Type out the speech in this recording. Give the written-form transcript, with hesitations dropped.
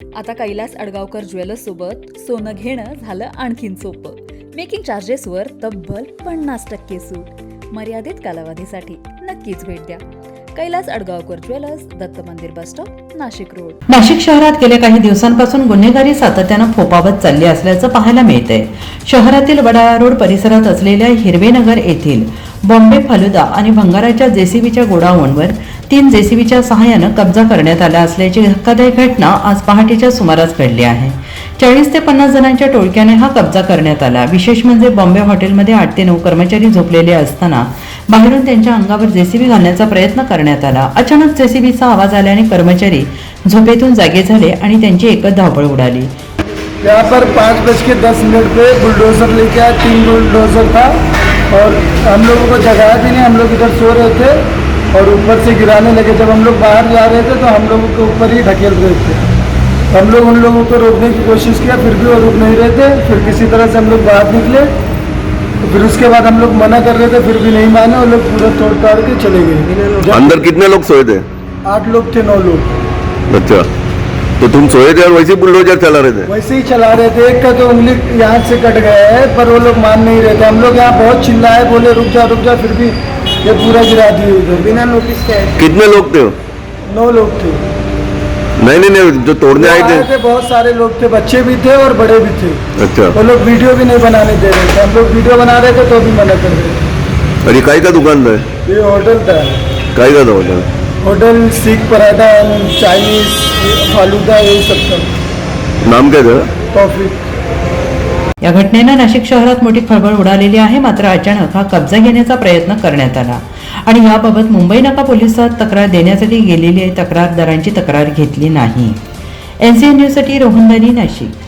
आता कैलास अडगावकर ज्वेलर्स सोबत सोनं घेणं झालं आणखीन सोपं. मेकिंग चार्जेसवर तब्बल 50% सूट. मर्यादित कालावधीसाठी नक्कीच भेट द्या. कैलास अडगावकर ज्वेलर्स, दत्त मंदिर bus stop, Nashik road. Nashik शहरात गेल्या काही दिवसांपासून गुन्हेगारी सातत्यानं फोफावत चालली असल्याचं पाहायला मिळतंय. शहरातील वडाळा रोड परिसरात असलेल्या हिरवेनगर येथील बॉम्बे फालुदा आणि भंगाराच्या जेसीबीच्या गोडाऊनवर 3 जेसीबीच्या सहाय्यानं कब्जा करण्यात आला असल्याची धक्कादायक घटना आज पहाटेच्या सुमारास घडली आहे. 40 ते 50 जणांच्या टोळक्याने हा कब्जा करण्यात आला. विशेष म्हणजे बॉम्बे हॉटेलमध्ये 8 ते 9 कर्मचारी झोपलेले असताना बाहेरून त्यांच्या अंगावर जेसीबी घालण्याचा प्रयत्न करण्यात आला. अचानक जेसीबीचा आवाज आल्याने कर्मचारी झोपेतून जागे झाले आणि त्यांची एकच धावपळ उडाली. यहाँ पर 5:10 पे बुलडोज़र लेके आया, 3 बुलडोज़र था और हम लोगों को जगाया भी नहीं. हम लोग इधर सो रहे थे और ऊपर से गिराने लगे. जब हम लोग बाहर जा रहे थे तो हम लोगों के ऊपर ही ढकेल रहे थे. हम लोग उन लोगों को रोकने की कोशिश किया, फिर भी वो रुक नहीं रहे थे. फिर किसी तरह से हम लोग बाहर निकले. तो फिर उसके बाद हम लोग मना कर रहे थे, फिर भी नहीं माने. वो लोग पूरा तोड़ ताड़ के चले गए. अंदर कितने लोग सोए थे? 8 लोग थे, 9 लोग. अच्छा, तो तुम सोए थे और वैसे ही बुलडोजर चला रहे थे? वैसे ही चला रहे थे. एक का तो उंगली यहाँ से कट गया है, पर वो लोग मान नहीं रहे थे. हम लोग यहाँ बहुत चिल्लाए, बोले रुक जा, फिर भी ये पूरा गिरा दिए उधर बिना नोटिस के. कितने लोग थे? 9 लोग थे. नहीं, जो तोड़ने आए थे? बहुत सारे लोग थे, बच्चे भी थे और बड़े भी थे. अच्छा, वो लोग वीडियो भी नहीं बनाने दे रहे थे. हम लोग वीडियो बना रहे थे तो भी मना कर रहे थे. और ये काई का दुकान था? ये होटल था. काई का था होटल सीख पराठा, चाइनीज, फालूदा, यही सब था. नाम क्या था? कॉफी. या घटनेनं नाशिक शहरात मोठी खळबळ उडालेली आहे. मात्र अचानक हा कब्जा घेण्याचा प्रयत्न करण्यात आला आणि याबाबत मुंबई नाका पोलिसात तक्रार देण्यासाठी गेलेली तक्रारदारांची तक्रार घेतली नाही. NCN न्यूजसाठी रोहन दानी, नाशिक.